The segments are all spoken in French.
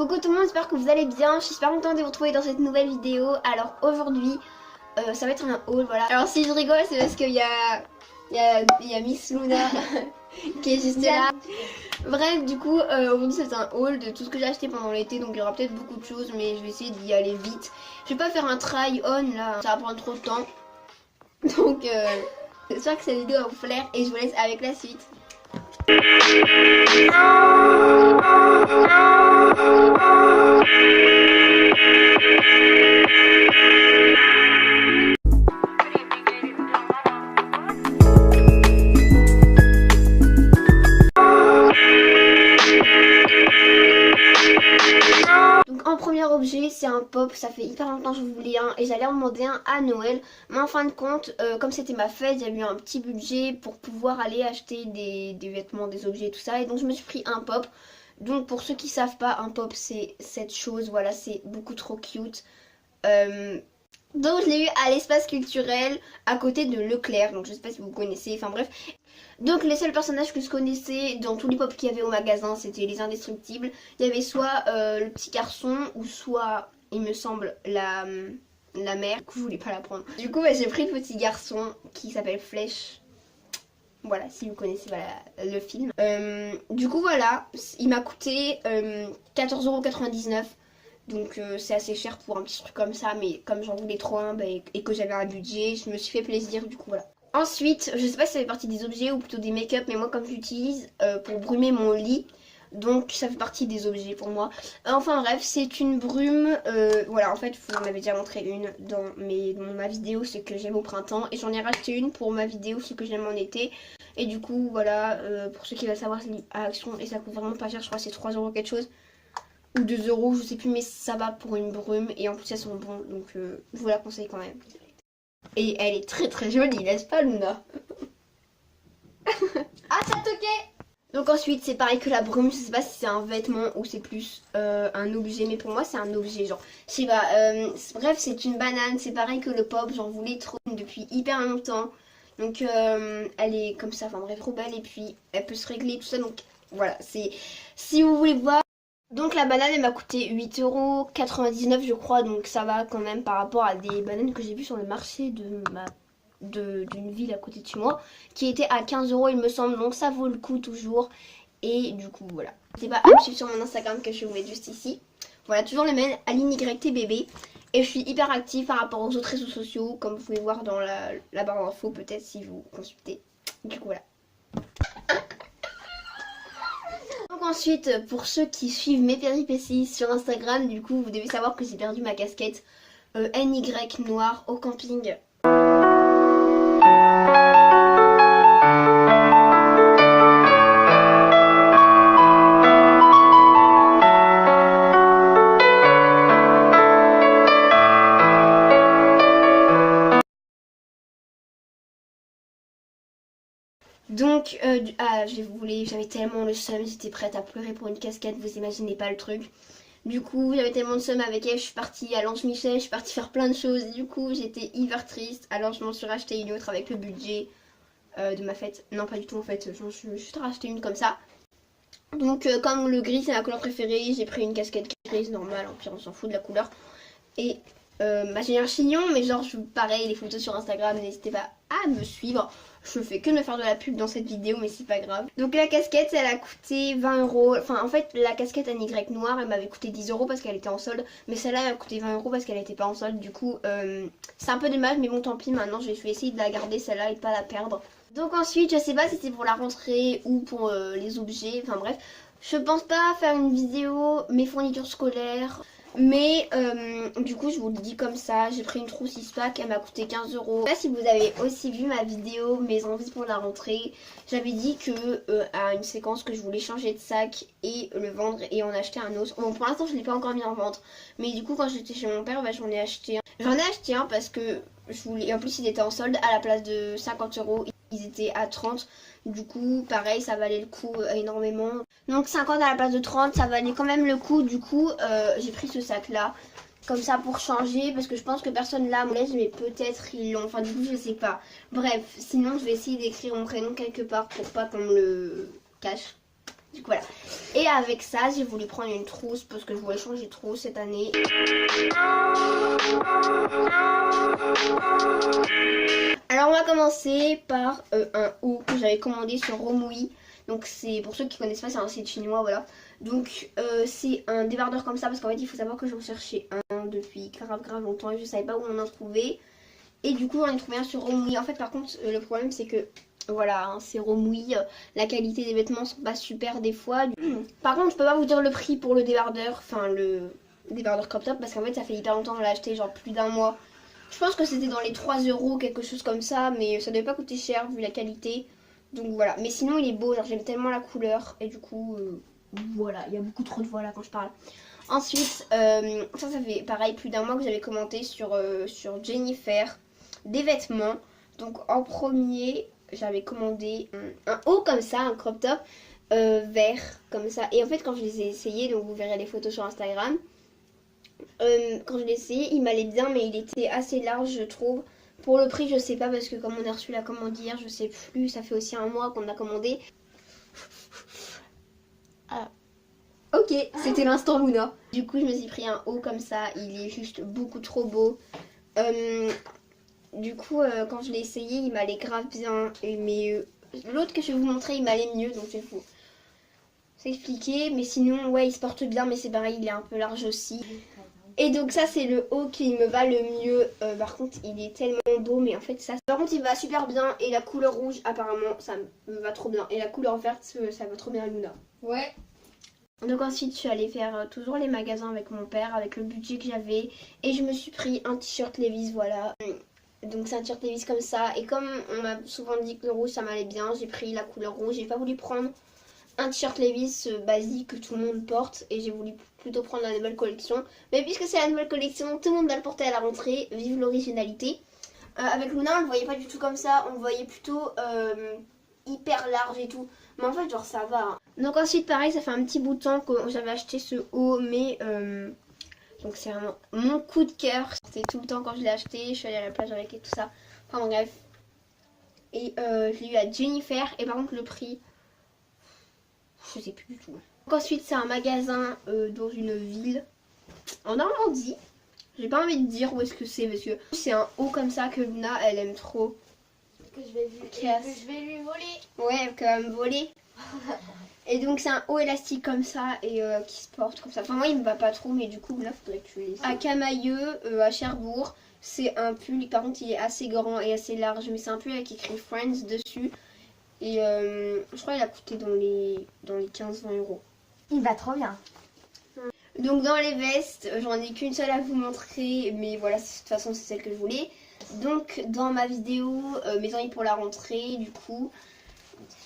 Coucou tout le monde, j'espère que vous allez bien, je suis super contente de vous retrouver dans cette nouvelle vidéo. Alors aujourd'hui, ça va être un haul, voilà. Alors si je rigole, c'est parce qu'il y a Miss Luna qui est juste là. Bref, du coup, aujourd'hui c'est un haul de tout ce que j'ai acheté pendant l'été, donc il y aura peut-être beaucoup de choses, mais je vais essayer d'y aller vite. Je vais pas faire un try on là, ça va prendre trop de temps. Donc j'espère que cette vidéo va vous plaire et je vous laisse avec la suite. Donc en premier objet c'est un pop, ça fait hyper longtemps que je voulais un et j'allais en demander un à Noël. Mais en fin de compte, comme c'était ma fête, j'avais eu un petit budget pour pouvoir aller acheter des vêtements, des objets, tout ça. Et donc je me suis pris un pop. Donc pour ceux qui savent pas, un pop c'est cette chose, voilà, c'est beaucoup trop cute. Donc je l'ai eu à l'espace culturel à côté de Leclerc, donc je sais pas si vous connaissez, enfin bref. Donc les seuls personnages que je connaissais dans tous les pop qu'il y avait au magasin, c'était les indestructibles. Il y avait soit le petit garçon ou soit, il me semble, la mère. Du coup je voulais pas la prendre. Du coup j'ai pris le petit garçon qui s'appelle Flèche. Voilà, si vous connaissez voilà, le film. Du coup voilà, il m'a coûté 14,99 €. Donc c'est assez cher pour un petit truc comme ça, mais comme j'en voulais trop un et que j'avais un budget, je me suis fait plaisir, du coup voilà. Ensuite, je sais pas si ça fait partie des objets ou plutôt des make-up, mais moi comme j'utilise pour brumer mon lit, donc ça fait partie des objets pour moi. Enfin bref, c'est une brume, voilà, en fait vous m'avez déjà montré une dans ma vidéo, ce que j'aime au printemps, et j'en ai racheté une pour ma vidéo, ce que j'aime en été. Et du coup voilà, pour ceux qui veulent savoir, c'est à Action et ça coûte vraiment pas cher, je crois que c'est 3 € quelque chose. Ou 2 €, je sais plus, mais ça va pour une brume et en plus elles sont bonnes, donc je vous la conseille quand même. Et elle est très très jolie, n'est-ce pas Luna? Ah ça toquait. Donc ensuite c'est pareil que la brume, je sais pas si c'est un vêtement ou c'est plus un objet, mais pour moi c'est un objet, genre je sais pas, bref c'est une banane, c'est pareil que le pop, j'en voulais trop depuis hyper longtemps. Donc elle est comme ça, enfin bref trop belle et puis elle peut se régler tout ça, donc voilà, c'est si vous voulez voir. Donc la banane elle m'a coûté 8,99 € je crois, donc ça va quand même par rapport à des bananes que j'ai vues sur le marché d'une ville à côté de chez moi qui était à 15 € il me semble, donc ça vaut le coup toujours. Et du coup voilà, n'hésitez pas à me suivre sur mon Instagram que je vous mets juste ici. Voilà, toujours les mêmes, AlineYTBB. Et je suis hyper active par rapport aux autres réseaux sociaux, comme vous pouvez voir dans la barre d'infos peut-être si vous consultez. Du coup voilà. Ensuite, pour ceux qui suivent mes péripéties sur Instagram, du coup, vous devez savoir que j'ai perdu ma casquette NY noire au camping. Donc, j'avais tellement le seum, j'étais prête à pleurer pour une casquette, vous imaginez pas le truc. Du coup, j'avais tellement de seum avec elle, je suis partie à l'Ange Michel, je suis partie faire plein de choses. Du coup, j'étais hyper triste, alors je m'en suis racheté une autre avec le budget de ma fête. Non, pas du tout en fait, je m'en suis juste racheté une comme ça. Donc, comme le gris c'est ma couleur préférée, j'ai pris une casquette grise normale, en pire on s'en fout de la couleur. Et j'ai un chignon, mais genre, pareil, les photos sur Instagram, n'hésitez pas à me suivre. Je fais que de me faire de la pub dans cette vidéo, mais c'est pas grave. Donc la casquette, elle a coûté 20 €. Enfin, en fait, la casquette NY noire, elle m'avait coûté 10 € parce qu'elle était en solde. Mais celle-là, elle a coûté 20 € parce qu'elle était pas en solde. Du coup, c'est un peu dommage, mais bon, tant pis. Maintenant, je vais essayer de la garder, celle-là, et de pas la perdre. Donc ensuite, je sais pas si c'est pour la rentrée ou pour les objets. Enfin bref, je pense pas faire une vidéo mes fournitures scolaires. Mais du coup je vous le dis comme ça, j'ai pris une trousse 6 pack, elle m'a coûté 15 €. Je sais pas si vous avez aussi vu ma vidéo mes envies pour la rentrée. J'avais dit que à une séquence que je voulais changer de sac et le vendre et en acheter un autre. Bon pour l'instant je l'ai pas encore mis en vente, mais du coup quand j'étais chez mon père j'en ai acheté un. J'en ai acheté un parce que je voulais, et en plus il était en solde, à la place de 50 €, ils étaient à 30. Du coup pareil ça valait le coup énormément. Donc 50 à la place de 30 ça valait quand même le coup. Du coup j'ai pris ce sac là comme ça pour changer parce que je pense que personne là me laisse, mais peut-être ils l'ont, enfin du coup je sais pas. Bref, sinon je vais essayer d'écrire mon prénom quelque part pour pas qu'on me le cache. Du coup voilà. Et avec ça j'ai voulu prendre une trousse parce que je voulais changer de trousse cette année. Alors on va commencer par un haut que j'avais commandé sur Romui. Donc c'est pour ceux qui connaissent pas, c'est un site chinois, voilà. Donc c'est un débardeur comme ça parce qu'en fait il faut savoir que j'en cherchais un depuis grave longtemps et je savais pas où on en trouvait. Et du coup j'en ai trouvé un sur Romui. En fait par contre le problème c'est que voilà, hein, c'est Romui, la qualité des vêtements sont pas super des fois. Par contre je peux pas vous dire le prix pour le débardeur, enfin le débardeur crop top parce qu'en fait ça fait hyper longtemps que je l'ai acheté, genre plus d'un mois. Je pense que c'était dans les 3 €, quelque chose comme ça, mais ça devait pas coûter cher vu la qualité. Donc voilà, mais sinon il est beau, genre j'aime tellement la couleur et du coup voilà, il y a beaucoup trop de voilà quand je parle. Ensuite, ça fait pareil plus d'un mois que j'avais commenté sur Jennifer des vêtements. Donc en premier, j'avais commandé un haut comme ça, un crop top vert comme ça. Et en fait quand je les ai essayés, donc vous verrez les photos sur Instagram, quand je l'ai essayé, il m'allait bien mais il était assez large je trouve. Pour le prix je sais pas parce que comme on a reçu la commande hier, je sais plus, ça fait aussi un mois qu'on a commandé. Ah. Ok, c'était l'instant Luna. Du coup je me suis pris un haut comme ça, il est juste beaucoup trop beau. Du coup quand je l'ai essayé il m'allait grave bien. Mais l'autre que je vais vous montrer il m'allait mieux, donc je vais vous expliquer. Mais sinon ouais il se porte bien mais c'est pareil, il est un peu large aussi. Et donc ça c'est le haut qui me va le mieux. Par contre il est tellement beau mais en fait ça... Par contre il va super bien et la couleur rouge apparemment ça me va trop bien. Et la couleur verte ça va trop bien à Luna. Ouais. Donc ensuite je suis allée faire toujours les magasins avec mon père avec le budget que j'avais. Et je me suis pris un t-shirt Levi's, voilà. Donc c'est un t-shirt Levi's comme ça. Et comme on m'a souvent dit que le rouge ça m'allait bien, j'ai pris la couleur rouge. J'ai pas voulu prendre un t-shirt Levi's basique que tout le monde porte et j'ai voulu plutôt prendre la nouvelle collection. Mais puisque c'est la nouvelle collection, tout le monde va le porter à la rentrée, vive l'originalité. Avec Luna on le voyait pas du tout comme ça, on le voyait plutôt hyper large et tout. Mais en fait genre ça va. Hein. Donc ensuite pareil ça fait un petit bout de temps que j'avais acheté ce haut mais donc c'est vraiment mon coup de cœur. C'était tout le temps quand je l'ai acheté, je suis allée à la plage avec et tout ça. Enfin bref. Et je l'ai eu à Jennifer et par contre le prix... je sais plus du tout. Donc ensuite c'est un magasin dans une ville en Normandie. J'ai pas envie de dire où est-ce que c'est parce que c'est un haut comme ça que Luna elle aime trop. Que je vais lui voler. Ouais, qu'elle va me voler. Et donc c'est un haut élastique comme ça et qui se porte comme ça. Enfin moi il me va pas trop mais du coup là faudrait que tu les... À Camailleux, à Cherbourg, c'est un pull, par contre il est assez grand et assez large mais c'est un pull avec écrit Friends dessus. Et je crois qu'il a coûté dans les 15-20 €. Il va trop bien. Donc dans les vestes, j'en ai qu'une seule à vous montrer, mais voilà, de toute façon c'est celle que je voulais. Donc dans ma vidéo, mes envies pour la rentrée, du coup,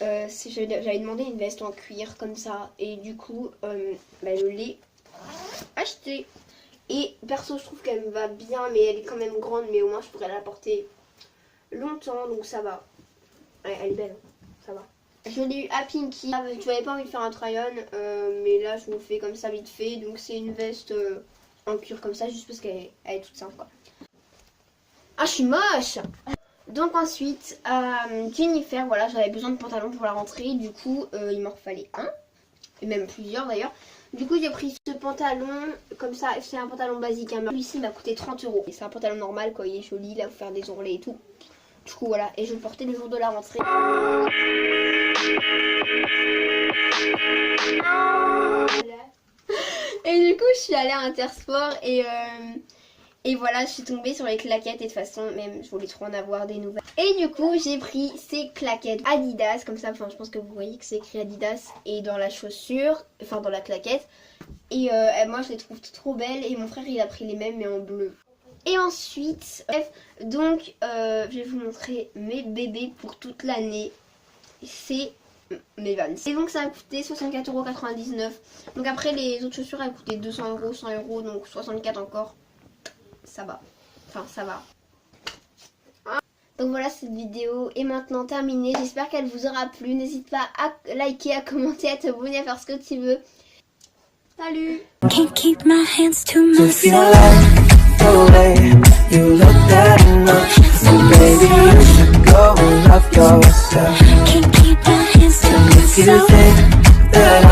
j'avais demandé une veste en cuir comme ça. Et du coup, je l'ai achetée. Et perso, je trouve qu'elle me va bien, mais elle est quand même grande, mais au moins je pourrais la porter longtemps, donc ça va. Ouais, elle est belle. Ça va. Je l'ai eu à Pinky. Je n'avais pas envie de faire un try-on, mais là je vous fais comme ça vite fait. Donc c'est une veste en cuir comme ça, juste parce qu'elle est toute simple quoi. Ah je suis moche. Donc ensuite, Jennifer, voilà, j'avais besoin de pantalons pour la rentrée. Du coup, il m'en fallait un, et même plusieurs d'ailleurs. Du coup j'ai pris ce pantalon comme ça, c'est un pantalon basique. Hein. Celui-ci m'a coûté 30 €. Et c'est un pantalon normal quoi, il est joli, là pour faire des ourlets et tout. Du coup voilà, et je vais le porter le jour de la rentrée. Et du coup je suis allée à Intersport et voilà, je suis tombée sur les claquettes et de toute façon même je voulais trop en avoir des nouvelles. Et du coup j'ai pris ces claquettes Adidas comme ça, enfin je pense que vous voyez que c'est écrit Adidas et dans la chaussure, enfin dans la claquette. Et moi je les trouve trop belles et mon frère il a pris les mêmes mais en bleu. Et ensuite, donc je vais vous montrer mes bébés pour toute l'année. C'est mes Vans. Et donc ça a coûté 64,99 €. Donc après les autres chaussures elles coûtaient 200 €, 100 €, donc 64 encore. Ça va. Enfin ça va. Donc voilà, cette vidéo est maintenant terminée. J'espère qu'elle vous aura plu. N'hésite pas à liker, à commenter, à t'abonner, à faire ce que tu veux. Salut! Can't keep my hands to myself. You look that much, so baby you should go and love yourself. Can't keep my hands to myself. that